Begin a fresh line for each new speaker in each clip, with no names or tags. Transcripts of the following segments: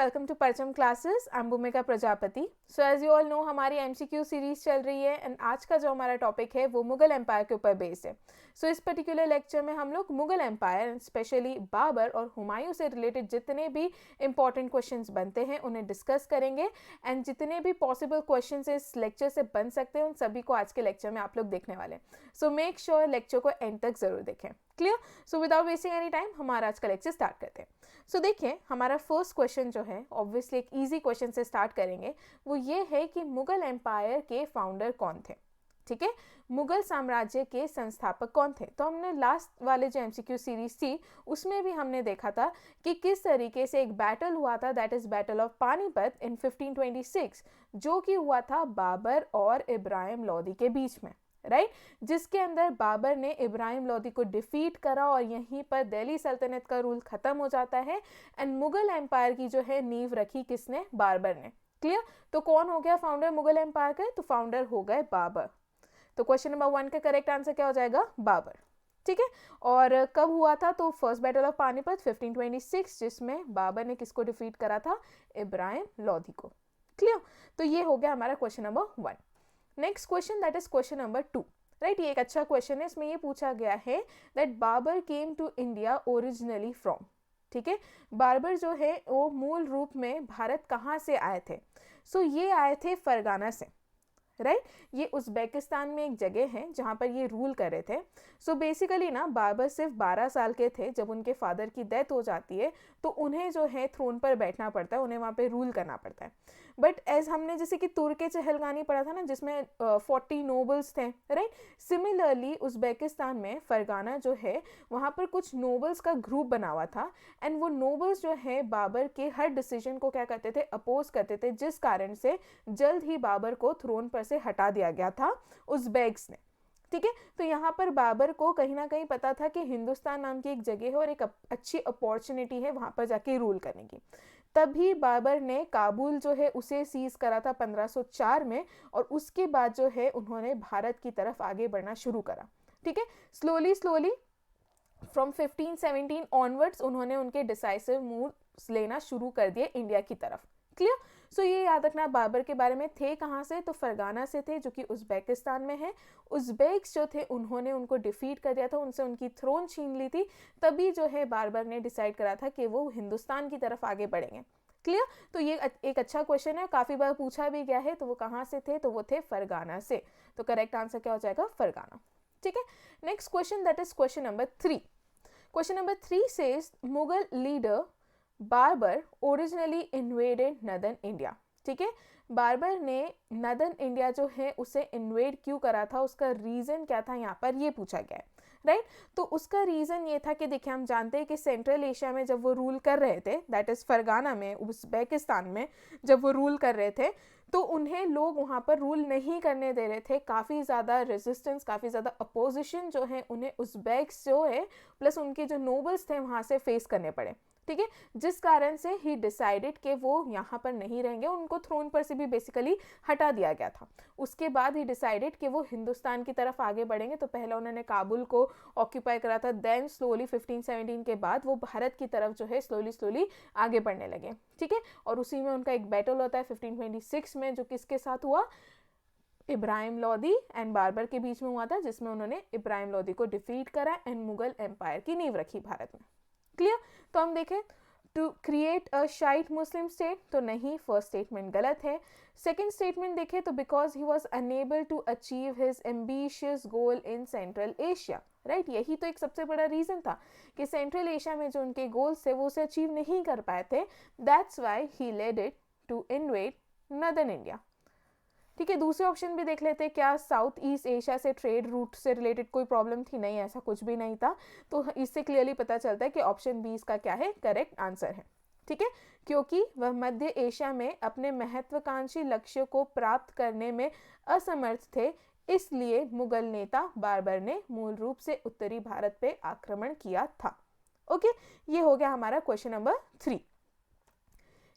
welcome to Parcham classes. I am Bhumika Prajapati. So as you all know हमारी MCQ series चल रही है एंड आज का जो हमारा टॉपिक है वो मुगल एम्पायर के ऊपर बेस्ड है। सो इस पर्टिकुलर लेक्चर में हम लोग Mughal empire and specially Babur और हुमायूं से रिलेटेड जितने भी इंपॉर्टेंट क्वेश्चंस बनते हैं उन्हें डिस्कस करेंगे एंड जितने भी पॉसिबल क्वेश्चंस इस लेक्चर से बन सकते हैं उन सभी को आज के लेक्चर में आप लोग देखने वाले हैं। सो मेक श्योर लेक्चर को एंड तक जरूर देखें। Clear? So without wasting any time हमारा आज का लेक्चर स्टार्ट करते हैं। सो देखिए हमारा फर्स्ट क्वेश्चन जो है ऑब्वियसली एक इजी क्वेश्चन से स्टार्ट करेंगे। वो ये है कि मुगल एम्पायर के फाउंडर कौन थे। ठीक है, मुगल साम्राज्य के संस्थापक कौन थे। तो हमने लास्ट वाले जो एमसीक्यू सीरीज थी उसमें भी हमने देखा था कि किस तरीके से एक बैटल हुआ था, that is battle of Panipat in 1526, जो कि हुआ था बाबर और इब्राहिम लोदी के बीच में, राइट जिसके अंदर बाबर ने इब्राहिम लोदी को डिफीट करा और यहीं पर दिल्ली सल्तनत का रूल खत्म हो जाता है एंड मुगल एम्पायर की जो है नींव रखी किसने? बाबर ने। क्लियर? तो कौन हो गया फाउंडर मुगल एम्पायर के? तो फाउंडर हो गए बाबर। तो क्वेश्चन नंबर 1 का करेक्ट आंसर क्या हो जाएगा? बाबर। ठीक है, और कब हुआ था? तो फर्स्ट बैटल ऑफ पानीपत 1526, जिसमें बाबर ने किसको डिफीट करा था? इब्राहिम लोदी को। क्लियर? तो ये हो गया हमारा question number 1। Next question that is question number 2, right. ये एक अच्छा क्वेश्चन है। इसमें ये पूछा गया है that Babur came to India originally from. ठीक है, बाबर जो है वो मूल रूप में भारत कहाँ से आए थे? सो ये आए थे फरगाना से, राइट ये उज़्बेकिस्तान में एक जगह है जहाँ पर ये रूल कर रहे थे। सो बेसिकली ना बाबर सिर्फ 12 साल के थे जब उनके फादर की डेथ हो जाती है, तो उन्हें जो है थ्रोन पर बैठना पड़ता है, उन्हें वहाँ पे रूल करना पड़ता है। बट एज हमने जैसे कि तुर्के चहलगानी पढ़ा था ना जिसमें 40 नोबल्स थे, राइट सिमिलरली उज़्बेकिस्तान में फरगाना जो है वहाँ पर कुछ नोबल्स का ग्रुप बना हुआ था एंड वो नोबल्स जो है बाबर के हर डिसीजन को क्या करते थे? अपोज करते थे, जिस कारण से जल्द ही बाबर को थ्रोन पर से हटा दिया गया था उज़्बेक्स ने। ठीक है, तो यहाँ पर बाबर को कहीं ना कहीं पता था कि हिंदुस्तान नाम की एक जगह है और एक अच्छी अपॉर्चुनिटी है वहाँ पर जाके रूल करने की। तभी बाबर ने काबुल जो है उसे सीज करा था 1504 में और उसके बाद जो है उन्होंने भारत की तरफ आगे बढ़ना शुरू करा। ठीक है, स्लोली स्लोली फ्रॉम 1517 ऑनवर्ड्स उन्होंने उनके डिसाइसिव मूव लेना शुरू कर दिए इंडिया की तरफ। क्लियर? सो ये याद रखना बाबर के बारे में। थे कहाँ से? तो फरगाना से थे जो कि उज़्बेकिस्तान में है। उज़्बेक्स जो थे उन्होंने उनको डिफीट कर दिया था, उनसे उनकी थ्रोन छीन ली थी। तभी जो है बाबर ने डिसाइड करा था कि वो हिंदुस्तान की तरफ आगे बढ़ेंगे। क्लियर? तो ये एक अच्छा क्वेश्चन है, काफ़ी बार पूछा भी गया है। तो वो कहाँ से थे? तो वो थे फरगाना से। तो करेक्ट आंसर क्या हो जाएगा? फरगाना। ठीक है, next question that is question number 3। Question number 3 says Mughal leader Babur originally invaded northern India. ठीक है, बाबर ने नदर्न इंडिया जो है उसे इन्वेड क्यों करा था, उसका रीजन क्या था, यहाँ पर ये पूछा गया है, राइट तो उसका रीजन ये था कि देखिए हम जानते हैं कि सेंट्रल एशिया में जब वो रूल कर रहे थे, दैट इज फरगाना में उज़्बेकिस्तान में जब वो रूल कर रहे थे, तो उन्हें लोग वहाँ पर रूल नहीं करने दे रहे थे। काफ़ी ज़्यादा रेजिस्टेंस, काफ़ी ज़्यादा अपोजिशन जो है उन्हें उज़्बेक्स जो है प्लस उनके जो नोबल्स थे वहाँ से फेस करने पड़े। ठीक है, जिस कारण से ही डिसाइडेड कि वो यहाँ पर नहीं रहेंगे, उनको थ्रोन पर से भी बेसिकली हटा दिया गया था। उसके बाद ही डिसाइडेड कि वो हिंदुस्तान की तरफ आगे बढ़ेंगे। तो पहले उन्होंने काबुल को ऑक्यूपाई करा था, देन स्लोली 1517 के बाद वो भारत की तरफ जो है स्लोली स्लोली आगे बढ़ने लगे। ठीक है, और उसी में उनका एक बैटल होता है 1526 में, जो किसके साथ हुआ? इब्राहिम लोदी एंड बाबर के बीच में हुआ था, जिसमें उन्होंने इब्राहिम लोदी को डिफीट करा एंड मुगल एम्पायर की नींव रखी भारत में। क्लियर? तो हम देखें to create a Shiite Muslim state, तो नहीं, फर्स्ट स्टेटमेंट गलत है। सेकंड स्टेटमेंट देखें तो because he was enable to achieve his ambitious goal in central Asia, right यही तो एक सबसे बड़ा रीजन था कि सेंट्रल एशिया में जो उनके गोल्स थे वो उसे अचीव नहीं कर पाए थे। That's why he led it to invade northern India. ठीक है, दूसरे ऑप्शन भी देख लेते हैं। क्या साउथ ईस्ट एशिया से ट्रेड रूट से रिलेटेड कोई प्रॉब्लम थी? नहीं, ऐसा कुछ भी नहीं था। तो इससे क्लियरली पता चलता है कि ऑप्शन बी इसका क्या है? करेक्ट आंसर है। ठीक है, क्योंकि वह मध्य एशिया में अपने महत्वाकांक्षी लक्ष्य को प्राप्त करने में असमर्थ थे, इसलिए मुगल नेता बाबर ने मूल रूप से उत्तरी भारत पे आक्रमण किया था। ओके, ये हो गया हमारा question number 3।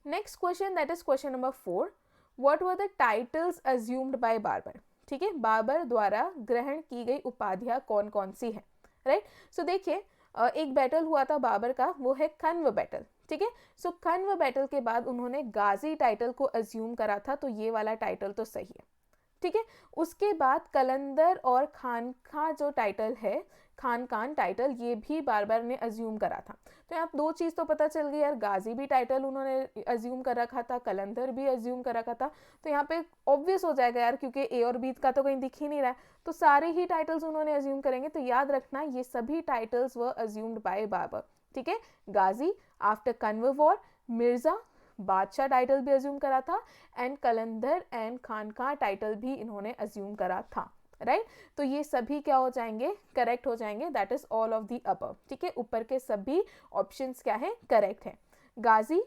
Next question that is question number 4। What were the titles assumed by Babur? ठीक है, बाबर द्वारा ग्रहण की गई उपाधियां कौन कौन सी है, राइट सो देखिए एक बैटल हुआ था बाबर का, वो है खनव बैटल। ठीक है। सो कन्व बैटल के बाद उन्होंने गाजी टाइटल को अज्यूम करा था, तो ये वाला टाइटल तो सही है, ठीक है। उसके बाद कलंदर और खानका जो टाइटल है, खानकान टाइटल, ये भी बाबर ने अज्यूम करा था। तो यहाँ दो चीज़ तो पता चल गई यार, गाजी भी टाइटल उन्होंने अज्यूम कर रखा था, कलंदर भी अज्यूम कर रखा था। तो यहाँ पे ऑब्वियस हो जाएगा यार, क्योंकि ए और बी का तो कहीं दिख ही नहीं रहा है, तो सारे ही टाइटल्स उन्होंने अज्यूम करेंगे। तो याद रखना ये सभी titles were assumed by Babur, ठीक है। Ghazi after Khanwa war, Mirza Badshah title भी अज्यूम करा था, एंड कलंदर एंड खानका टाइटल भी इन्होंने अज्यूम करा था, राइट। तो ये सभी क्या हो जाएंगे, करेक्ट हो जाएंगे, that is all of the above, ठीक है। ऊपर के सभी ऑप्शंस क्या है, करेक्ट है। गाजी,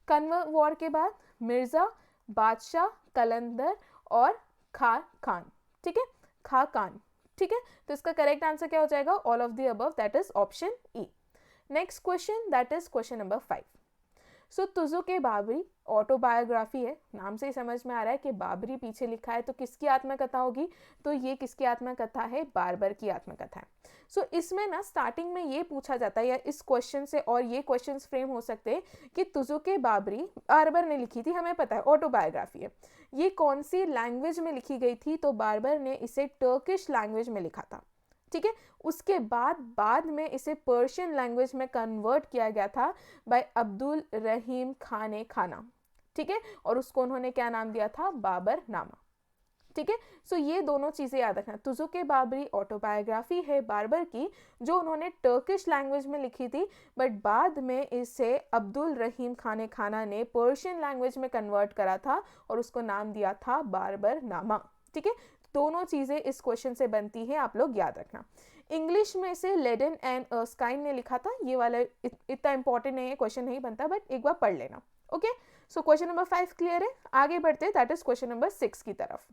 कन्वर वॉर के बाद मिर्जा, बादशाह, कलंदर और खान, ठीक है, खान, ठीक है। तो इसका करेक्ट आंसर क्या हो जाएगा, all of the above, that is option E. Next question, that is question number 5। So Tuzuk Babri autobiography है, नाम से ही समझ में आ रहा है कि बाबरी पीछे लिखा है, तो किसकी आत्मकथा होगी, तो ये किसकी आत्मकथा है, बाबर की आत्मकथा है। सो इसमें ना स्टार्टिंग में ये पूछा जाता है, या इस क्वेश्चन से और ये क्वेश्चंस फ्रेम हो सकते हैं कि तुजुक बाबरी बाबर ने लिखी थी, हमें पता है ऑटोबायोग्राफी है, ये कौन सी लैंग्वेज में लिखी गई थी, तो बाबर ने इसे टर्किश लैंग्वेज में लिखा था, ठीक है। उसके बाद में इसे पर्शियन लैंग्वेज में कन्वर्ट किया गया था बाय अब्दुल रहीम खान खाना, ठीक है, और उसको उन्होंने क्या नाम दिया था, बाबर नामा, ठीक है। सो ये दोनों चीजें याद रखना, तुजुक बाबरी ऑटोबायोग्राफी है बाबर की, जो उन्होंने टर्किश लैंग्वेज में लिखी थी, बट बाद में इसे अब्दुल रहीम खान खाना ने पर्शियन लैंग्वेज में कन्वर्ट करा था और उसको नाम दिया था बाबर नामा, ठीक है। दोनों चीजें इस क्वेश्चन से बनती है, आप लोग याद रखना। इंग्लिश में से लेडन एंड स्काइन ने लिखा था, ये वाला इतना इंपॉर्टेंट नहीं है, क्वेश्चन नहीं बनता, बट एक बार पढ़ लेना, okay. So question number 5 clear है, आगे बढ़ते हैं, दैट इज क्वेश्चन नंबर 6 की तरफ।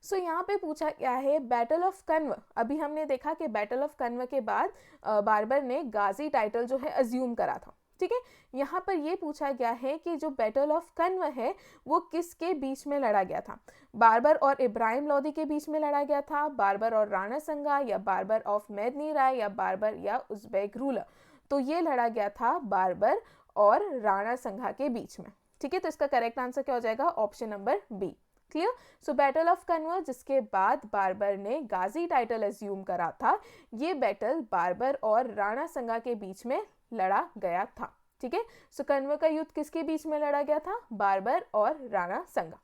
सो यहाँ पे पूछा क्या है, बैटल ऑफ कन्व, अभी हमने देखा कि बैटल ऑफ कन्व के बाद बाबर ने गाजी टाइटल जो है अज्यूम करा था, ठीक है। यहाँ पर ये पूछा गया है कि जो बैटल ऑफ कन्व है वो किसके बीच में लड़ा गया था, बाबर और इब्राहिम लोदी के बीच में लड़ा गया था, बाबर और राणा संगा, या बाबर ऑफ मेदनी राय, या बाबर या उज़्बेक रूलर। तो ये लड़ा गया था बाबर और राणा संगा के बीच में, ठीक है। तो इसका करेक्ट आंसर क्या हो जाएगा, option number B, clear. So battle of Khanwa, जिसके बाद बाबर ने गाजी टाइटल अज्यूम करा था, ये बैटल बाबर और राणा संगा के बीच में लड़ा गया था, ठीक है। सो कन्वर का युद्ध किसके बीच में लड़ा गया था, बाबर और राणा संगा।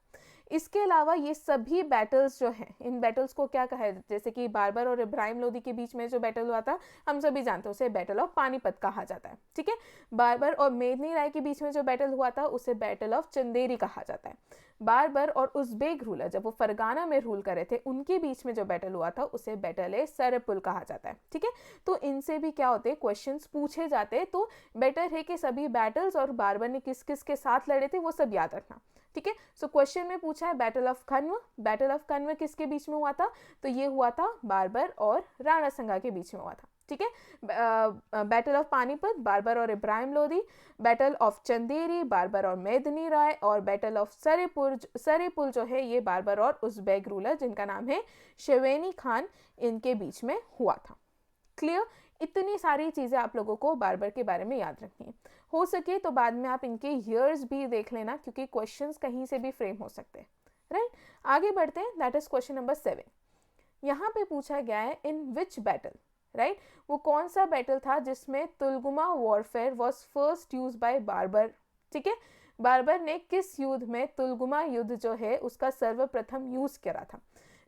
इसके अलावा ये सभी बैटल्स जो हैं, इन बैटल्स को क्या कहा है, जैसे कि बाबर और इब्राहिम लोदी के बीच में जो बैटल हुआ था, हम सभी जानते हैं उसे बैटल ऑफ पानीपत कहा जाता है, ठीक है। बाबर और मेदनी राय के बीच में जो बैटल हुआ था उसे बैटल ऑफ चंदेरी कहा जाता है। बाबर और उज़्बेक रूलर, जब वो फरगाना में रूल कर रहे थे, उनके बीच में जो बैटल हुआ था उसे बैटल ए सरपुल कहा जाता है, ठीक है। तो इनसे भी क्या होते हैं, क्वेश्चंस पूछे जाते हैं, तो बेटर है कि सभी बैटल्स और बाबर ने किस किस के साथ लड़े थे वो सब याद रखना, ठीक है। सो क्वेश्चन में पूछा है battle of Kanva, battle of Kanva किसके बीच में हुआ था, तो ये हुआ था बाबर और राणा संगा के बीच में हुआ था, ठीक है। बैटल ऑफ पानीपत, बाबर और इब्राहिम लोदी, बैटल ऑफ चंदेरी, बाबर और मेदनी राय, और बैटल ऑफ सरेपुल जो है ये बाबर और उज़्बेक रूलर जिनका नाम है शेवेनी खान, इनके बीच में हुआ था, क्लियर। इतनी सारी चीज़ें आप लोगों को बाबर के बारे में याद रखनी है, हो सके तो बाद में आप इनके ईयर्स भी देख लेना, क्योंकि क्वेश्चंस कहीं से भी फ्रेम हो सकते हैं, राइट। आगे बढ़ते हैं, दैट इज क्वेश्चन नंबर 7। यहाँ पे पूछा गया है इन विच बैटल, राइट, वो कौन सा बैटल था जिसमें Tulughma warfare was first use by Babur, ठीक है। बाबर ने किस युद्ध में तुलगुमा युद्ध जो है उसका सर्वप्रथम यूज करा था।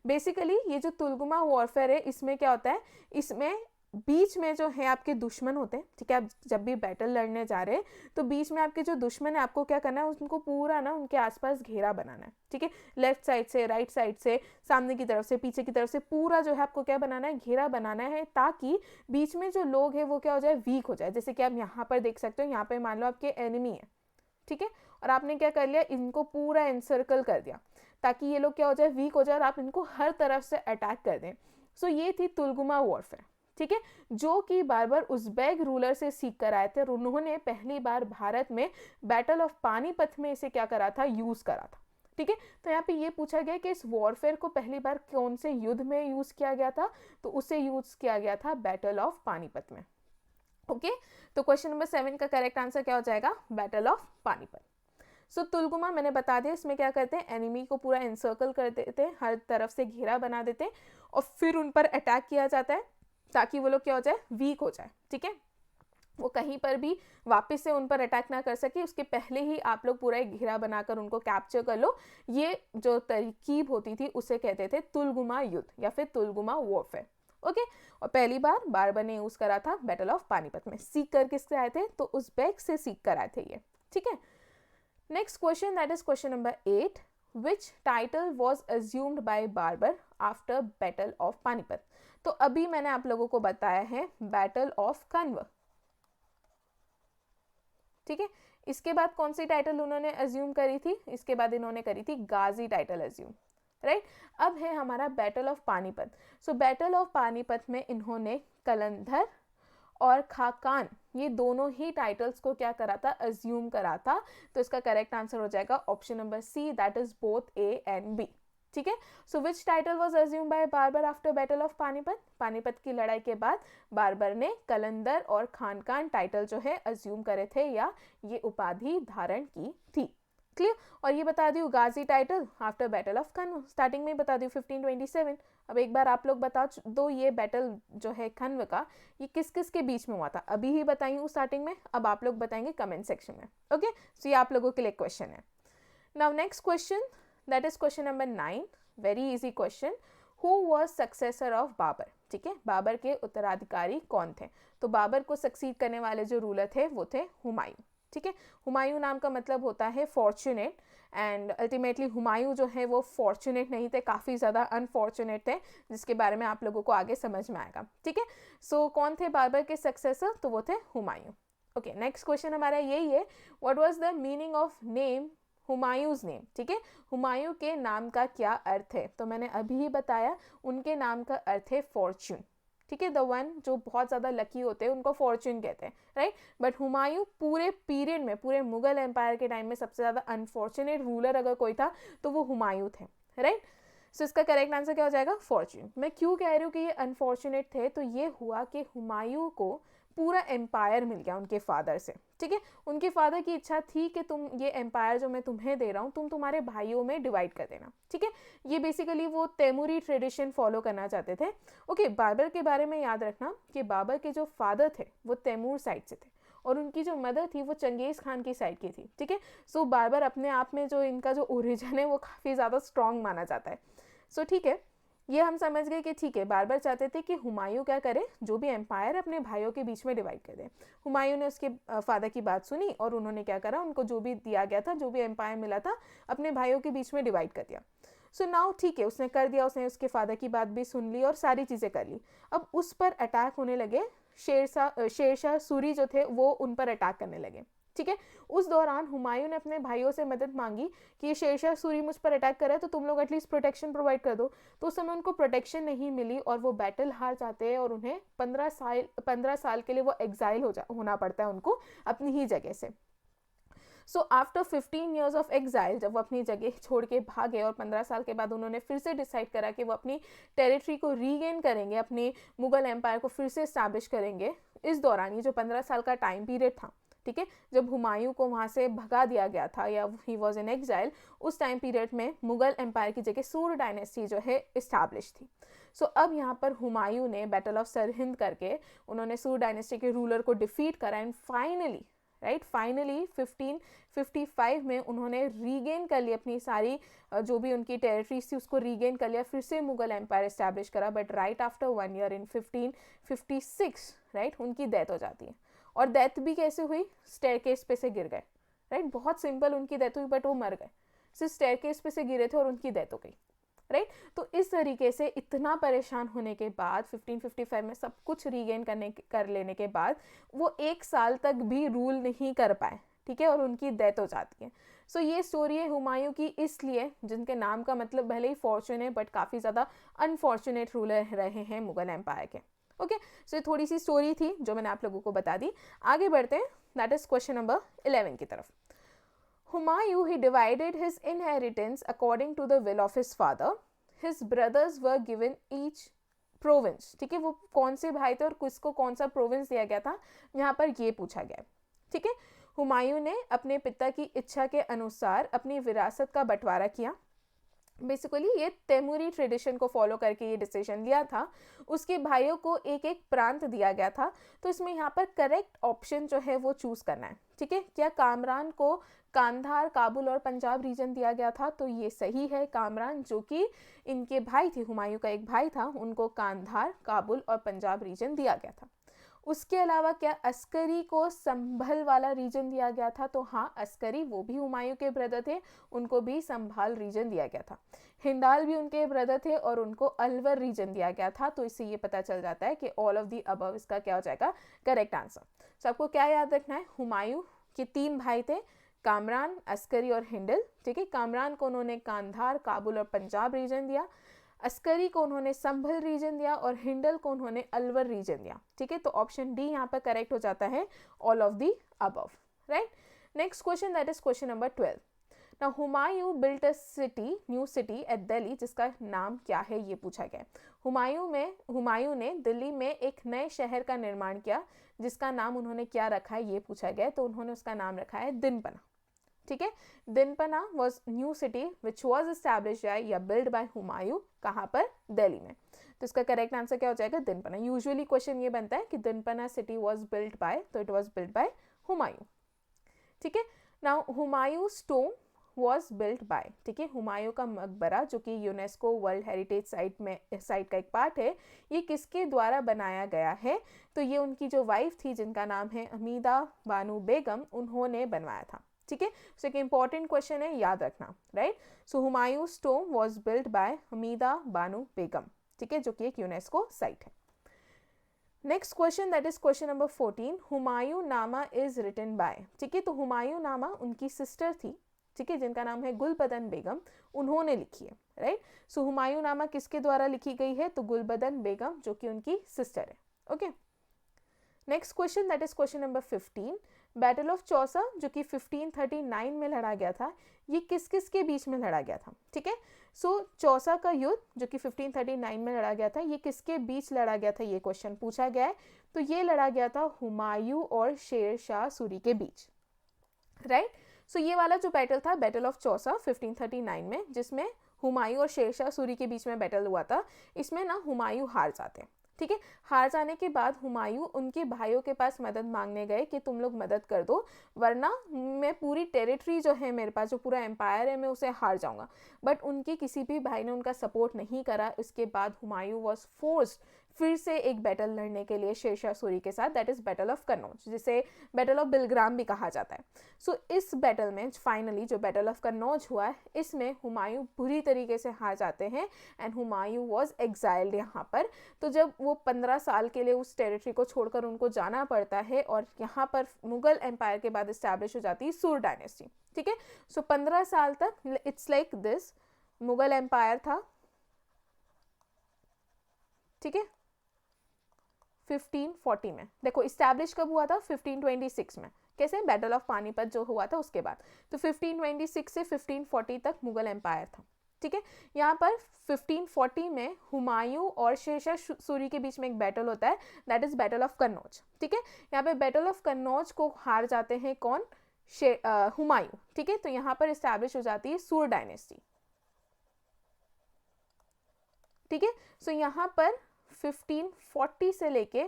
बेसिकली ये जो तुलगुमा वॉरफेयर है, इसमें क्या होता है, इसमें बीच में जो है आपके दुश्मन होते हैं, ठीक है। आप जब भी बैटल लड़ने जा रहे हैं तो बीच में आपके जो दुश्मन है, आपको क्या करना है, उनको पूरा ना उनके आसपास घेरा बनाना है, ठीक है। लेफ्ट साइड से, राइट साइड से, सामने की तरफ से, पीछे की तरफ से, पूरा जो है आपको क्या बनाना है, घेरा बनाना है, ताकि बीच में जो लोग हैं वो क्या हो जाए, वीक हो जाए। जैसे कि आप यहाँ पर देख सकते हो, यहाँ पे मान लो आपके एनिमी है, ठीक है, और आपने क्या कर लिया, इनको पूरा एनसर्कल कर दिया ताकि ये लोग क्या हो जाए, वीक हो जाए, और आप इनको हर तरफ से अटैक कर दें। सो ये थी तुलगुमा वॉरफेयर, ठीक है, जो कि बाबर उज़्बेक रूलर से सीख कर आए थे, और उन्होंने पहली बार भारत में बैटल ऑफ पानीपत में इसे क्या करा था, यूज करा था, ठीक है। तो यहाँ पे ये पूछा गया कि इस वॉरफेयर को पहली बार कौन से युद्ध में यूज किया गया था, तो उसे यूज किया गया था बैटल ऑफ पानीपत में। ओके तो क्वेश्चन नंबर 7 का करेक्ट आंसर क्या हो जाएगा, बैटल ऑफ पानीपत। सो तुलगुमा मैंने बता दिया, इसमें क्या करते हैं, एनिमी को पूरा एनसर्कल कर देते हैं, हर तरफ से घेरा बना देते हैं और फिर उन पर अटैक किया जाता है ताकि वो लोग क्या हो जाए, वीक हो जाए। ठीक है, वो कहीं पर भी वापस से उन पर अटैक ना कर सके, उसके पहले ही आप लोग पूरा एक घेरा बनाकर उनको कैप्चर कर लो। ये जो तरकीब होती थी उसे कहते थे तुलगुमा युद्ध या फिर तुलगुमा वॉरफेयर। ओके और पहली बार बारबर ने यूज करा था बैटल ऑफ पानीपत में। सीख कर किससे आए थे, तो उज़्बेक से सीख कर आए थे ये। ठीक है, next question, that is question number 8, which title was assumed by Babur after battle of Panipat. तो अभी मैंने आप लोगों को बताया है बैटल ऑफ कन्व। ठीक है, इसके बाद कौन सी टाइटल उन्होंने अज्यूम करी थी, इसके बाद इन्होंने करी थी गाजी टाइटल अज्यूम। राइट, अब है हमारा battle of Panipat. So battle of Panipat में इन्होंने कलंधर और खाकान ये दोनों ही टाइटल्स को क्या करा था, अज्यूम करा था। तो इसका करेक्ट आंसर हो जाएगा option number C, that is both A and B. ठीक है, so which title was assume by Babur after battle of Panipat. Panipat की लड़ाई के बाद बारबर ने कलंदर और खानकान टाइटल जो है अज्यूम करे थे या ये उपाधि धारण की थी। क्लियर, और ये बता दी Ghazi title after battle of Khanwa, starting में बता दी 1527। अब एक बार आप लोग बता दो ये बैटल जो है कन्व का, ये किस किस के बीच में हुआ था। अभी ही बताई हूँ स्टार्टिंग में, अब आप लोग बताएंगे कमेंट सेक्शन में। ओके, सो ये आप लोगों के लिए क्वेश्चन है। Now next question, that is question number 9, very easy question, who was successor of Babur. ठीक है, बाबर के उत्तराधिकारी कौन थे। तो बाबर को सक्सीड करने वाले जो रूलर थे वो थे हुमायूं। ठीक है, हुमायूं नाम का मतलब होता है फॉर्चुनेट, एंड अल्टीमेटली हुमायूं जो है वो फॉर्चुनेट नहीं थे, काफ़ी ज़्यादा अनफॉर्चुनेट थे, जिसके बारे में आप लोगों को आगे समझ में आएगा। ठीक है, सो कौन थे बाबर के सक्सेसर, तो वो थे हुमायूं। ओके, नेक्स्ट क्वेश्चन हमारा यही है, what was the meaning of name Humayun's name. ठीक है, हुमायूं के नाम का क्या अर्थ है, तो मैंने अभी ही बताया, उनके नाम का अर्थ है फॉर्च्यून। ठीक है, द वन जो बहुत ज़्यादा लकी होते हैं उनको फॉर्च्यून कहते हैं, राइट। बट हुमायूं पूरे पीरियड में, पूरे मुगल एम्पायर के टाइम में सबसे ज़्यादा अनफॉर्चुनेट रूलर अगर कोई था तो वो हुमायूं थे, राइट। सो इसका करेक्ट आंसर क्या हो जाएगा, फॉर्च्यून। मैं क्यों कह रही हूँ कि ये अनफॉर्चुनेट थे, तो ये हुआ कि हुमायूं को पूरा एम्पायर मिल गया उनके फादर से। ठीक है, उनके फादर की इच्छा थी कि तुम ये एम्पायर जो मैं तुम्हें दे रहा हूँ तुम तुम्हारे भाइयों में डिवाइड कर देना। ठीक है, ये बेसिकली वो तैमूरी ट्रेडिशन फॉलो करना चाहते थे। ओके, बाबर के बारे में याद रखना कि बाबर के जो फादर थे वो तैमूर साइड से थे और उनकी जो मदर थी वो चंगेज़ खान की साइड की थी। ठीक है, सो बाबर अपने आप में जो इनका जो ओरिजिन है वो काफ़ी ज़्यादा स्ट्रॉन्ग माना जाता है। सो ठीक है, ये हम समझ गए कि ठीक है, बारबर चाहते थे कि हुमायूं क्या करे, जो भी एम्पायर अपने भाइयों के बीच में डिवाइड कर दे। हुमायूं ने उसके फादर की बात सुनी और उन्होंने क्या करा, उनको जो भी दिया गया था, जो भी एम्पायर मिला था, अपने भाइयों के बीच में डिवाइड कर दिया। सो नाउ ठीक है, उसने कर दिया, उसने उसके फादर की बात भी सुन ली और सारी चीज़ें कर ली। अब उस पर अटैक होने लगे, शेरशाह सूरी जो थे वो उन पर अटैक करने लगे। ठीक है, उस दौरान हुमायूं ने अपने भाइयों से मदद मांगी कि ये शेरशाह सूरी मुझ पर अटैक कर रहा है तो तुम लोग एटलीस्ट प्रोटेक्शन प्रोवाइड कर दो। तो उस समय उनको प्रोटेक्शन नहीं मिली और वो बैटल हार जाते हैं और उन्हें 15 साल के लिए वो एग्जाइल होना पड़ता है उनको अपनी ही जगह से। So after 15 years of exile, जब वो अपनी जगह छोड़ के भागे और 15 साल के बाद उन्होंने फिर से डिसाइड करा कि वो अपनी टेरिटरी को रीगेन करेंगे, अपने मुगल एम्पायर को फिर से इस्टेब्लिश करेंगे। इस दौरान ये जो 15 साल का टाइम पीरियड था, ठीक है, जब हुमायूं को वहाँ से भगा दिया गया था या ही वॉज इन एग्जाइल, उस टाइम पीरियड में मुगल एम्पायर की जगह सूर डायनेस्टी जो है इस्टेब्लिश थी। सो अब यहाँ पर हुमायूं ने बैटल ऑफ सरहिंद करके उन्होंने सूर डायनेस्टी के रूलर को डिफीट करा एंड फाइनली 1555 में उन्होंने रीगेन कर ली अपनी सारी जो भी उनकी टेरिटरीज थी उसको रीगेन कर लिया, फिर से मुगल एम्पायर एस्टैब्लिश करा। But right after 1 year in 1556 right उनकी डेथ हो जाती है। और डेथ भी कैसे हुई, स्टेयरकेस पे से गिर गए, राइट। बहुत सिंपल उनकी डेथ हुई, बट वो मर गए, सिर्फ स्टेयरकेस पे से गिरे थे और उनकी डेथ हो गई, राइट। तो इस तरीके से इतना परेशान होने के बाद 1555 में सब कुछ रीगेन कर लेने के बाद वो 1 साल तक भी रूल नहीं कर पाए, ठीक है, और उनकी डेथ हो जाती है। सो ये स्टोरी है हुमायूं की, इसलिए जिनके नाम का मतलब भले ही फॉर्चून है बट काफ़ी ज़्यादा अनफॉर्चुनेट रूलर रहे हैं मुगल एम्पायर के। ओके, सो ये थोड़ी सी स्टोरी थी जो मैंने आप लोगों को बता दी। आगे बढ़ते हैं, दैट इज क्वेश्चन नंबर 11 की तरफ। Humayun, he divided his inheritance according to the will of his father. His brothers were given each province, ठीक है, वो कौन से भाई थे और किसको कौन सा प्रोविंस दिया गया था, यहाँ पर ये पूछा गया है, ठीक है। हुमायूं ने अपने पिता की इच्छा के अनुसार अपनी विरासत का बंटवारा किया। बेसिकली ये तैमूरी ट्रेडिशन को फॉलो करके ये डिसीजन लिया था। उसके भाइयों को एक एक प्रांत दिया गया था। तो इसमें यहाँ पर करेक्ट ऑप्शन जो है वो चूज करना है, ठीक है। क्या कामरान को कांधार, काबुल और पंजाब रीजन दिया गया था? तो ये सही है। कामरान जो कि इनके भाई थे, हुमायूं का एक भाई था, उनको कांधार, काबुल और पंजाब रीजन दिया गया था। उसके अलावा क्या अस्करी को संभल वाला रीजन दिया गया था? तो हाँ, अस्करी वो भी हुमायूं के ब्रदर थे, उनको भी संभाल रीजन दिया गया था। हिंडाल भी उनके ब्रदर थे और उनको अलवर रीजन दिया गया था। तो इससे ये पता चल जाता है कि ऑल ऑफ दी अबव इसका क्या हो जाएगा, करेक्ट आंसर। तो आपको क्या याद रखना है, हुमायूं के 3 भाई थे, कामरान, अस्करी और हिंडल, ठीक है। कामरान को उन्होंने कांधार, काबुल और पंजाब रीजन दिया, अस्करी को उन्होंने संभल रीजन दिया और हिंडल को उन्होंने अलवर रीजन दिया, ठीक है। तो ऑप्शन डी यहाँ पर करेक्ट हो जाता है, all of the above, right. Next question, that is question number 12। Now Humayun built a city, new city at Delhi, जिसका नाम क्या है ये पूछा गया। हुमायूं ने दिल्ली में एक नए शहर का निर्माण किया, जिसका नाम उन्होंने क्या रखा है ये पूछा गया। तो उन्होंने उसका नाम रखा है दिनपना, ठीक है। Dinpanah was new city which was establish या बिल्ड बाय हुमायूं, कहाँ पर, दिल्ली में। तो इसका करेक्ट आंसर क्या हो जाएगा, दिनपना। यूजुअली क्वेश्चन ये बनता है कि दिनपना सिटी वॉज बिल्ड बाय, तो it was build by Humayun, ठीक है। Now Humayun stone was built bye, ठीक है। हुमायूं का मकबरा जो कि यूनेस्को वर्ल्ड हेरिटेज साइट का एक पार्ट है, ये किसके द्वारा बनाया गया है? तो ये उनकी जो वाइफ थी जिनका नाम है हमीदा बानो बेगम, उन्होंने बनवाया था, ठीक है। सो एक इंपॉर्टेंट क्वेश्चन है, याद रखना, right. So Humayun stone was built by Hamida Bano Begum, ठीक है, जो कि एक यूनेस्को साइट है। Next question, that is question number 14। Humayun Nama is written bye, ठीक है। तो हुमायूं नामा उनकी सिस्टर थी, ठीक है, जिनका नाम है गुलबदन बेगम, उन्होंने लिखी है, राइट। सो हुमायूं नामा किसके द्वारा लिखी गई है? तो गुलबदन बेगम जो कि उनकी सिस्टर है, okay. Next question, that is question number 15। Battle of Chausa जो कि 1539 में लड़ा गया था, ये किस किस के बीच में लड़ा गया था, ठीक है। सो चौसा का युद्ध जो कि 1539 में लड़ा गया था, ये किसके बीच लड़ा गया था, ये क्वेश्चन पूछा गया है। तो ये लड़ा गया था हुमायूं और शेर शाह सूरी के बीच, राइट। सो ये वाला जो बैटल था, बैटल ऑफ चौसा 1539 में, जिसमें हुमायूं और शेर शाह सूरी के बीच में बैटल हुआ था, इसमें ना हुमायूं हार जाते हैं, ठीक है। हार जाने के बाद हुमायूं उनके भाइयों के पास मदद मांगने गए कि तुम लोग मदद कर दो, वरना मैं पूरी टेरिटरी जो है मेरे पास, जो पूरा एम्पायर है, मैं उसे हार जाऊंगा। बट उनके किसी भी भाई ने उनका सपोर्ट नहीं करा। इसके बाद हुमायूं वॉज फोर्स्ड फिर से एक बैटल लड़ने के लिए शेर शाह सूरी के साथ, that is battle of Kannauj, जिसे बैटल ऑफ बिलग्राम भी कहा जाता है। सो इस बैटल में फाइनली जो बैटल ऑफ कन्नौज हुआ है, इसमें हुमायूं बुरी तरीके से हार जाते हैं एंड हुमायूं वॉज एग्जाइल्ड यहाँ पर। तो जब वो 15 साल के लिए उस टेरिटरी को छोड़कर उनको जाना पड़ता है, और यहाँ पर मुगल एम्पायर के बाद इस्टेब्लिश हो जाती है सूर डायनेस्टी, ठीक है। सो 15 साल तक it's like this Mughal empire था, ठीक है। 1540 में, देखो इस्टेब्लिश कब हुआ था, 1526 में, कैसे, बैटल ऑफ पानीपत जो हुआ था उसके बाद। तो 1526 से 1540 तक मुगल एम्पायर था, ठीक है। यहाँ पर 1540 में हुमायूं और शेर शाह सूरी के बीच में एक बैटल होता है, that is battle of Kannauj, ठीक है। यहाँ पे बैटल ऑफ कन्नौज को हार जाते हैं कौन, हुमायूं, ठीक है। तो यहाँ पर इस्टेब्लिश हो जाती है सूर डायनेस्टी, ठीक है। सो यहाँ पर 1540 से लेके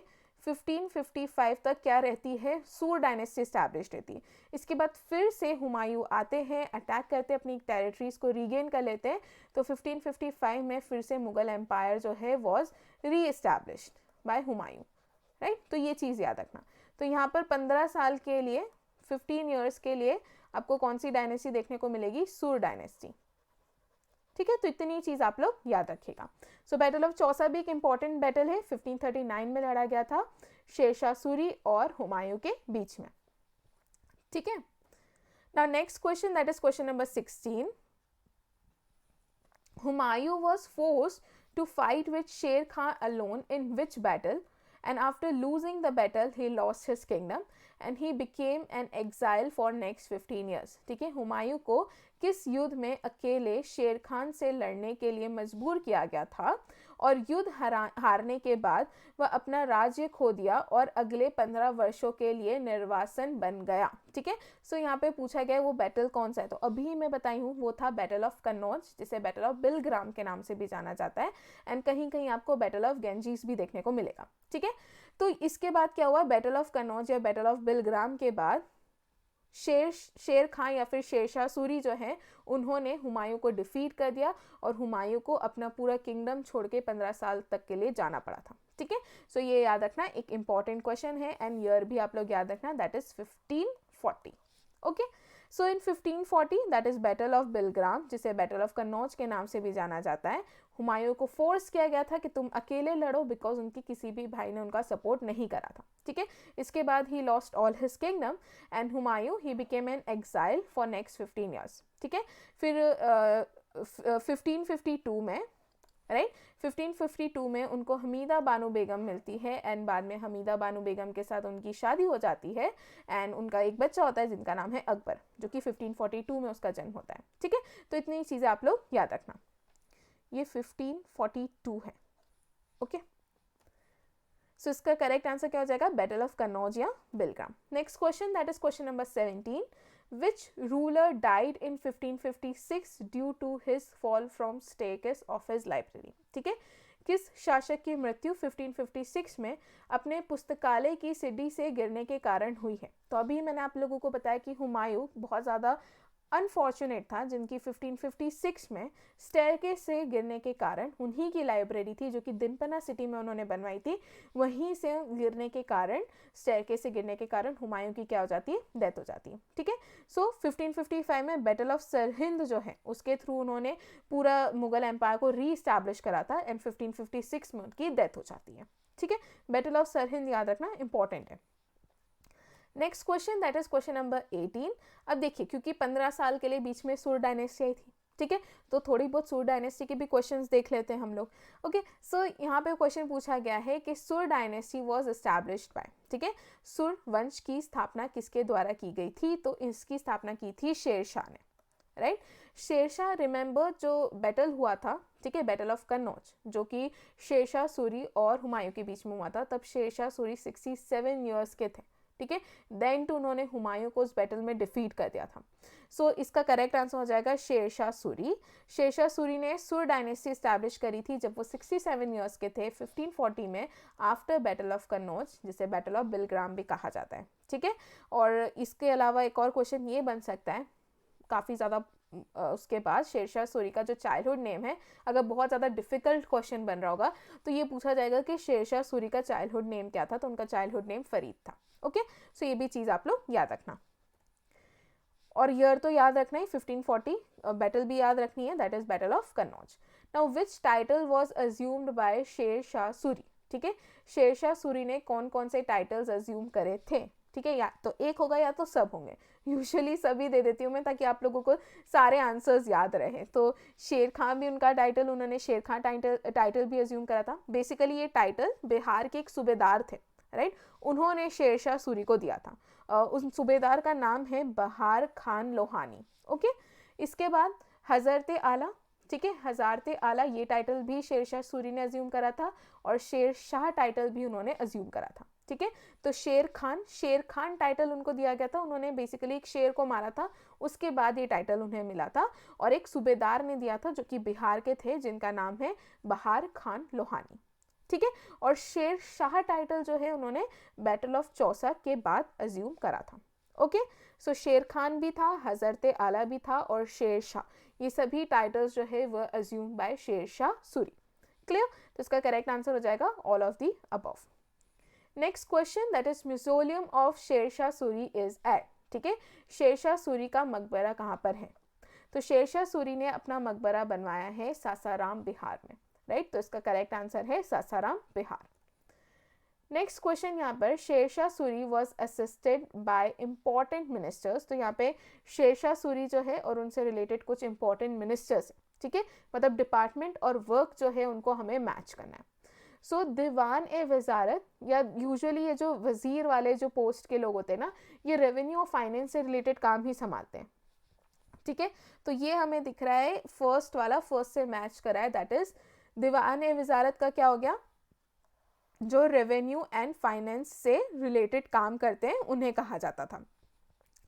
1555 तक क्या रहती है, सूर डायनेस्टी स्टैब्लिश रहती है। इसके बाद फिर से हुमायूं आते हैं, अटैक करते हैं, अपनी टेरिटरीज को रीगेन कर लेते हैं। तो 1555 में फिर से मुगल एम्पायर जो है वॉज री एस्टैब्लिश्ड बाय हुमायूं, राइट। तो ये चीज़ याद रखना। तो यहाँ पर 15 साल के लिए, 15 ईयर्स के लिए आपको कौन सी डायनेस्टी देखने को मिलेगी, सूर डायनेस्टी, ठीक है। तो इतनी चीज आप लोग याद रखिएगा। सो बैटल ऑफ चौसा भी एक इंपॉर्टेंट बैटल है, 1539 में लड़ा गया था शेर शाह सूरी और हुमायूं के बीच में, ठीक है। Now next question, that is question number 16। Humayun was forced to fight with Sher Khan alone in which battle, and after losing the battle he lost his kingdom and he became an exile for next 15 years, ठीक है। हुमायूं को किस युद्ध में अकेले शेर खान से लड़ने के लिए मजबूर किया गया था और युद्ध हारने के बाद वह अपना राज्य खो दिया और अगले 15 वर्षों के लिए निर्वासन बन गया। ठीक है, सो यहाँ पे पूछा गया वो बैटल कौन सा है, तो अभी मैं बताई हूँ वो था बैटल ऑफ कन्नौज, जिसे बैटल ऑफ बिलग्राम के नाम से भी जाना जाता है, एंड कहीं कहीं आपको बैटल ऑफ गेंजीस भी देखने को मिलेगा। ठीक है, तो इसके बाद क्या हुआ, बैटल ऑफ कन्नौज या बैटल ऑफ बिलग्राम के बाद शेर खां या फिर शेरशाह सूरी जो है उन्होंने हुमायूं को डिफीट कर दिया और हुमायूं को अपना पूरा किंगडम छोड़ के 15 साल तक के लिए जाना पड़ा था। ठीक है, सो ये याद रखना, एक इंपॉर्टेंट क्वेश्चन है, एंड ईयर भी आप लोग याद रखना, that is 1540। Okay, so in 1540 that is battle of Bilgram, जिसे बैटल ऑफ कन्नौज के नाम से भी जाना जाता है, हुमायूं को फोर्स किया गया था कि तुम अकेले लड़ो, बिकॉज उनकी किसी भी भाई ने उनका सपोर्ट नहीं करा था। ठीक है, इसके बाद he lost all his kingdom and Humayun he became an exile for next 15 years. ठीक है, फिर 1552 में, राइट, 1552 में उनको हमीदा बानो बेगम मिलती है, एंड बाद में हमीदा बानो बेगम के साथ उनकी शादी हो जाती है, एंड उनका एक बच्चा होता है जिनका नाम है अकबर, जो कि 1542 में उसका जन्म होता है। ठीक है, तो इतनी चीज़ें आप लोग याद रखना, ये 1542 है। ओके, सो इसका करेक्ट आंसर क्या हो जाएगा, बैटल ऑफ कन्नौज या Bilgram. Next question, that is question number 17, which ruler died in 1556 due to his fall from staircase of his library। ठीक है, किस शासक की मृत्यु 1556 में अपने पुस्तकालय की सीढ़ी से गिरने के कारण हुई है। तो अभी मैंने आप लोगों को बताया कि हुमायूं बहुत ज़्यादा अनफॉर्चुनेट था, जिनकी 1556 में स्टेयरकेस से गिरने के कारण, उन्हीं की लाइब्रेरी थी जो कि दिनपना सिटी में उन्होंने बनवाई थी, वहीं से गिरने के कारण, स्टेयरकेस से गिरने के कारण हुमायूं की क्या हो जाती है, डेथ हो जाती है। ठीक है, सो 1555 में बैटल ऑफ सरहिंद जो है उसके थ्रू उन्होंने पूरा मुगल एम्पायर को रीइस्टैब्लिश करा था, एंड 1556 में उनकी डेथ हो जाती है। ठीक है, बैटल ऑफ सरहिंद याद रखना इंपॉर्टेंट है। Next question, that is question number 18। अब देखिए, क्योंकि 15 साल के लिए बीच में सुर डायनेस्टी आई थी, ठीक है, तो थोड़ी बहुत सुर डायनेस्टी के भी क्वेश्चंस देख लेते हैं हम लोग। ओके, सो यहाँ पे क्वेश्चन पूछा गया है कि सुर डायनेस्टी वाज एस्टैब्लिश्ड बाय, ठीक है, सुर वंश की स्थापना किसके द्वारा की गई थी, तो इसकी स्थापना की थी शेरशाह ने, राइट। शेरशाह, रिमेंबर जो बैटल हुआ था, ठीक है, बैटल ऑफ कन्नौज, जो कि शेरशाह सूरी और हुमायूं के बीच में हुआ था, तब शेरशाह सूरी 67 ईयर्स के थे, ठीक है, देन टू उन्होंने हुमायूं को उस बैटल में डिफीट कर दिया था। सो इसका करेक्ट आंसर हो जाएगा शेरशाह सूरी। शेरशाह सूरी ने सुर डायनेस्टी स्टैब्लिश करी थी जब वो 67 ईयर्स के थे 1540 में, आफ्टर बैटल ऑफ कन्नौज, जिसे बैटल ऑफ बिलग्राम भी कहा जाता है, ठीक है। और इसके अलावा एक और क्वेश्चन ये बन सकता है काफ़ी ज़्यादा उसके बाद, शेरशाह सूरी का जो चाइल्डहुड नेम है, अगर बहुत ज़्यादा डिफिकल्ट क्वेश्चन बन रहा होगा तो ये पूछा जाएगा कि शेरशाह सूरी का चाइल्डहुड नेम क्या था, तो उनका चाइल्डहुड नेम फरीद था। ओके, सो ये भी चीज़ आप लोग याद रखना, और ईयर तो याद रखना ही, 1540, बैटल भी याद रखनी है, that is battle of Kannauj. Now which title was assumed by Sher Shah Suri, ठीक है, शेरशाह सूरी ने कौन कौन से टाइटल्स अज्यूम करे थे, ठीक है, या तो एक होगा या तो सब होंगे, यूजुअली सभी दे देती हूँ मैं ताकि आप लोगों को सारे आंसर्स याद रहे। तो शेर खां भी उनका टाइटल, उन्होंने शेर खां टाइटल भी अज्यूम करा था। बेसिकली ये टाइटल बिहार के एक सूबेदार थे, राइट, उन्होंने शेरशाह सूरी को दिया था। उस सूबेदार का नाम है बहार खान लोहानी। ओके, इसके बाद हजरते आला, ठीक है, हजारते आला, ये टाइटल भी शेरशाह सूरी ने अज्यूम करा था, और शेर शाह टाइटल भी उन्होंने अज्यूम करा था, ठीक है। तो शेर खान टाइटल उनको दिया गया था, उन्होंने बेसिकली एक शेर को मारा था, उसके बाद ये टाइटल उन्हें मिला था, और एक सूबेदार ने दिया था जो कि बिहार के थे, जिनका नाम है बहार खान लोहानी, ठीक है। और शेर शाह टाइटल जो है उन्होंने बैटल ऑफ चौसा के बाद अज्यूम करा था। ओके, सो शेर खान भी था, हजरते आला भी था, और शेर शाह, ये सभी टाइटल्स जो है वह assume bye Sher Shah Suri. Clear, तो इसका करेक्ट आंसर हो जाएगा all of the above. Next question, that is museum of Sher Shah Suri is at, ठीक है, शेरशाह सूरी का मकबरा कहाँ पर है, तो शेरशाह सूरी ने अपना मकबरा बनवाया है सासाराम बिहार में, राइट, तो इसका करेक्ट आंसर है सासाराम बिहार। नेक्स्ट क्वेश्चन यहाँ पर, Sher Shah Suri was assisted by important ministers, तो यहाँ पे शेरशाह सूरी जो है और उनसे रिलेटेड कुछ इंपॉर्टेंट मिनिस्टर्स हैं, ठीक है, मतलब डिपार्टमेंट और वर्क जो है उनको हमें मैच करना है। सो दीवान ए वजारत, या यूजुअली ये जो वजीर वाले जो पोस्ट के लोग होते हैं ना, ये रेवेन्यू और फाइनेंस से रिलेटेड काम ही संभालते हैं, ठीक है। तो ये हमें दिख रहा है फर्स्ट वाला, फर्स्ट से मैच करा है, दैट इज दीवान ए वजारत का क्या हो गया, जो रेवेन्यू एंड फाइनेंस से रिलेटेड काम करते हैं उन्हें कहा जाता था।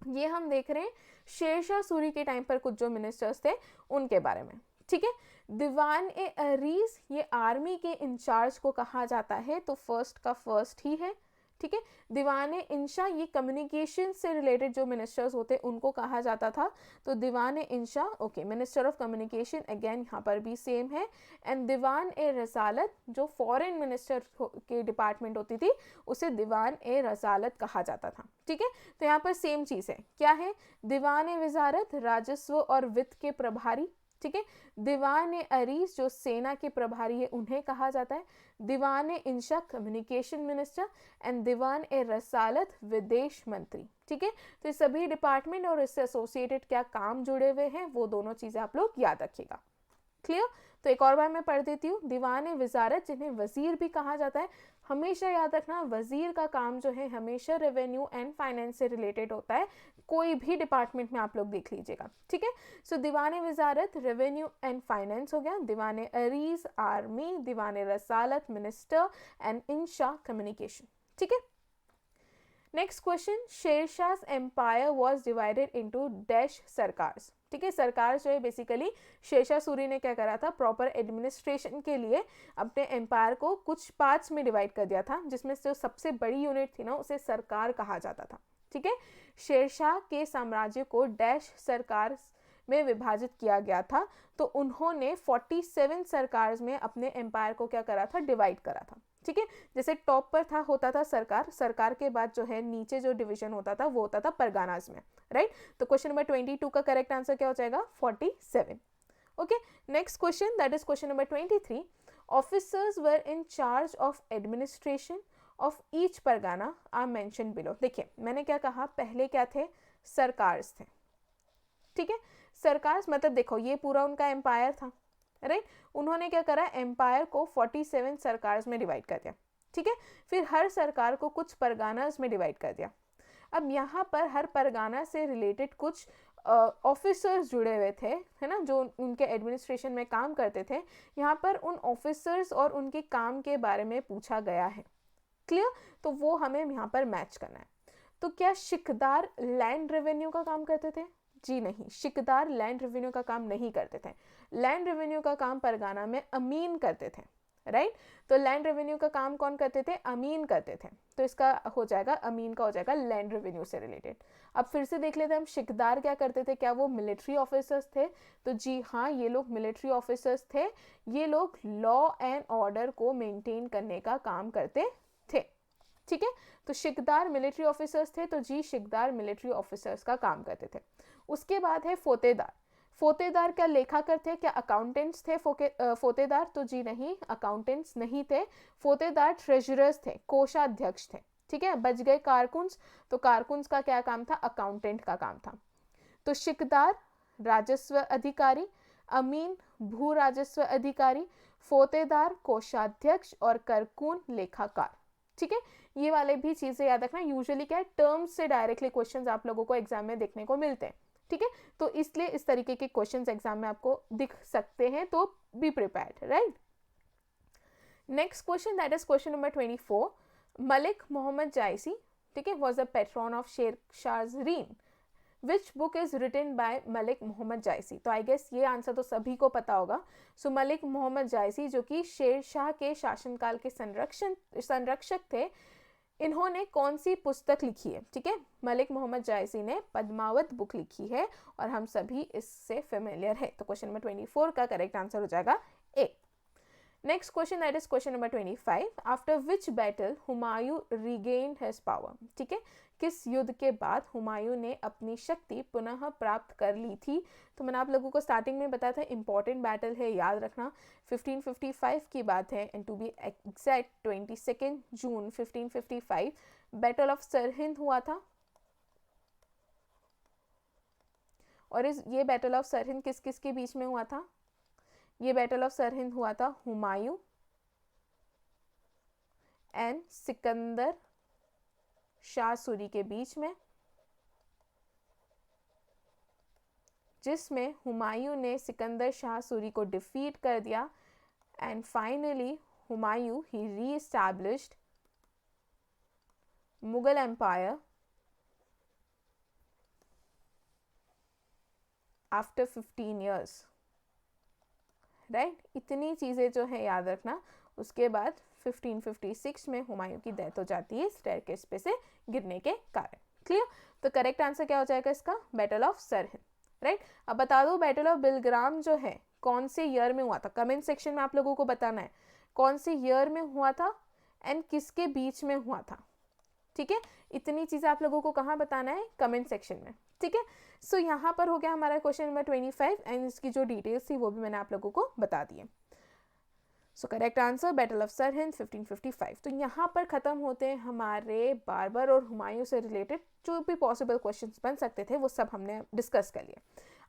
ये हम देख रहे हैं शेरशाह सूरी के टाइम पर कुछ जो मिनिस्टर्स थे उनके बारे में, ठीक है। दीवान ए अरीज ये आर्मी के इंचार्ज को कहा जाता है, तो फर्स्ट का फर्स्ट ही है, ठीक है। दीवान ए इंशा ये कम्युनिकेशन से रिलेटेड जो मिनिस्टर्स होते उनको कहा जाता था, तो दीवान ए इंशा okay, minister of communication again यहाँ पर भी सेम है। एंड दीवान ए रसालत जो फॉरेन मिनिस्टर की डिपार्टमेंट होती थी उसे दीवान ए रसालत कहा जाता था, ठीक है। तो यहाँ पर सेम चीज़ है, क्या है, दीवान ए वजारत राजस्व और वित्त के प्रभारी, ठीक है। दीवान ए अरीस जो सेना के प्रभारी है उन्हें कहा जाता है। दीवान ए इंशा कम्युनिकेशन मिनिस्टर एंड दीवान ए रसालत विदेश मंत्री, ठीक है। तो ये सभी डिपार्टमेंट और इससे एसोसिएटेड क्या काम जुड़े हुए हैं वो दोनों चीज़ें आप लोग याद रखिएगा, क्लियर। तो एक और बार मैं पढ़ देती हूँ, दीवान ए वजारत जिन्हें वजीर भी कहा जाता है, हमेशा याद रखना वजीर का काम जो है हमेशा रेवेन्यू एंड फाइनेंस से रिलेटेड होता है, कोई भी डिपार्टमेंट में आप लोग देख लीजिएगा, ठीक है। सो दीवान ए वजारत रेवेन्यू एंड फाइनेंस हो गया, दीवान ए अरीज आर्मी, दीवान ए रसालत मिनिस्टर एंड इंशा कम्युनिकेशन, ठीक है। Next question, Sher Shah empire was divided into dash sarkars, ठीक है। सरकार जो है बेसिकली शेरशाह सूरी ने क्या करा था, प्रॉपर एडमिनिस्ट्रेशन के लिए अपने एम्पायर को कुछ पार्ट्स में डिवाइड कर दिया था, जिसमें से जो सबसे बड़ी यूनिट थी ना उसे सरकार कहा जाता था, ठीक है। शेरशाह के साम्राज्य को डैश सरकार में विभाजित किया गया था, तो उन्होंने 47 सरकार में अपने एम्पायर को क्या करा था, डिवाइड करा था, ठीक है। जैसे टॉप पर था होता था सरकार, सरकार के बाद जो है नीचे जो डिवीजन होता था वो होता था परगानाज में, राइट। तो क्वेश्चन नंबर 22 का करेक्ट आंसर क्या हो जाएगा, 47, okay. Next question that is question number 23, officers were in charge of administration of each pargana are mentioned below. देखिए मैंने क्या कहा, पहले क्या थे, सरकार्स थे, ठीक है। सरकार्स मतलब देखो ये पूरा उनका एम्पायर था, राइट। उन्होंने क्या करा, एम्पायर को 47 सरकार्स में डिवाइड कर दिया, ठीक है। फिर हर सरकार को कुछ परगानास में डिवाइड कर दिया। अब यहाँ पर हर परगाना से रिलेटेड कुछ ऑफिसर्स जुड़े हुए थे, है ना, जो उनके एडमिनिस्ट्रेशन में काम करते थे। यहाँ पर उन ऑफिसर्स और उनके काम के बारे में पूछा गया है, क्लियर। तो वो हमें यहाँ पर मैच करना है। तो क्या शिकदार लैंड रेवेन्यू का काम करते थे, जी नहीं, शिकदार लैंड रेवेन्यू का काम नहीं करते थे। लैंड रेवेन्यू का काम परगाना में अमीन करते थे, राइट। तो लैंड रेवेन्यू का काम कौन करते थे, अमीन करते थे, तो इसका हो जाएगा अमीन का हो जाएगा लैंड रेवेन्यू से रिलेटेड। अब फिर से देख लेते हैं हम, शिकदार क्या करते थे, क्या वो मिलिट्री ऑफिसर्स थे, तो जी हाँ ये लोग मिलिट्री ऑफिसर्स थे। ये लोग लॉ एंड ऑर्डर को मेंटेन करने का काम करते थे, ठीक है। तो शिकदार मिलिट्री ऑफिसर्स थे, तो जी शिकदार मिलिट्री ऑफिसर्स का काम करते थे। उसके बाद है फोतेदार। फोतेदार क्या लेखाकार थे, क्या अकाउंटेंट्स थे फोतेदार, तो जी नहीं, अकाउंटेंट्स नहीं थे। फोतेदार ट्रेजरर्स थे, कोषाध्यक्ष थे, ठीक है। बच गए कारकुन्स, तो कारकुन्स का क्या काम था, अकाउंटेंट का काम था। तो शिकदार राजस्व अधिकारी, अमीन भू राजस्व अधिकारी, फोतेदार कोषाध्यक्ष और करकुन लेखाकार, ठीक है। ये वाले भी चीजें याद रखना, यूजुअली क्या है टर्म्स से डायरेक्टली क्वेश्चंस आप लोगों को एग्जाम में देखने को मिलते हैं, ठीक है। तो इसलिए इस तरीके के क्वेश्चंस एग्जाम में आपको दिख सकते हैं, तो be prepared, right. Next question that is question number 24, Malik Mohammad Jayasi, ठीक है, was the patron of Sher Shah reign, which book is written by Malik Mohammad Jayasi. तो आई गेस ये आंसर तो सभी को पता होगा। सो मलिक मोहम्मद जायसी जो कि शेरशाह के शासनकाल के संरक्षक थे, इन्होंने कौन सी पुस्तक लिखी है, ठीक है। मलिक मोहम्मद जायसी ने पद्मावत बुक लिखी है और हम सभी इससे फेमिलियर है। तो क्वेश्चन नंबर 24 का करेक्ट आंसर हो जाएगा A. Next question that is question number 25, after which battle Humayun regained his power, ठीक है। किस युद्ध के बाद हुमायूं ने अपनी शक्ति पुनः प्राप्त कर ली थी। तो मैंने आप लोगों को स्टार्टिंग में बताया था इंपॉर्टेंट बैटल है, याद रखना 1555 की बात है, and to be exact 22 June 1555 battle of Sirhind हुआ था। और ये बैटल ऑफ सरहिंद किस किस के बीच में हुआ था, ये बैटल ऑफ सरहिंद हुआ था हुमायूं एंड सिकंदर शाह सूरी के बीच में, जिसमें हुमायूं ने सिकंदर शाह सूरी को डिफीट कर दिया and finally Humayun, he re-established Mughal Empire after 15 years. Right इतनी चीज़ें जो है याद रखना. उसके बाद 1556 में हुमायूं की डेथ हो जाती है स्टेयरकेस पे से गिरने के कारण. क्लियर. तो करेक्ट आंसर क्या हो जाएगा इसका? Battle of Sirhind. राइट. अब बता दो बैटल ऑफ बिलग्राम जो है कौन से ईयर में हुआ था. कमेंट सेक्शन में आप लोगों को बताना है कौन से ईयर में हुआ था एंड किसके बीच में हुआ था. ठीक है. इतनी चीज़ें आप लोगों को कहाँ बताना है? कमेंट सेक्शन में. ठीक है. सो यहाँ पर हो गया हमारा क्वेश्चन नंबर 25 एंड इसकी जो डिटेल्स थी वो भी मैंने आप लोगों को बता दिए. So correct answer battle of Sirhind 1555. तो यहाँ पर ख़त्म होते हैं हमारे बाबर और हुमायूं से रिलेटेड जो भी पॉसिबल क्वेश्चंस बन सकते थे वो सब हमने डिस्कस कर लिए.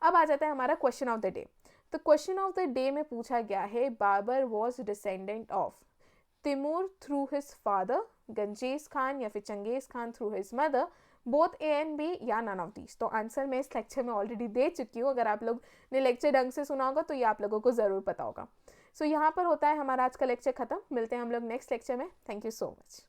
अब आ जाता है हमारा क्वेश्चन ऑफ द डे. तो क्वेश्चन ऑफ द डे में पूछा गया है Babar was descendant of Timur through his father, Genghis Khan या फिर Changez Khan through his mother, both A and B या नन ऑफ दीज. तो आंसर मैं इस लेक्चर में ऑलरेडी दे चुकी हूँ. अगर आप लोग ने लेक्चर ढंग से सुना होगा तो ये आप लोगों को ज़रूर पता होगा. सो यहाँ पर होता है हमारा आज का लेक्चर खत्म. मिलते हैं हम लोग नेक्स्ट लेक्चर में. Thank you so much.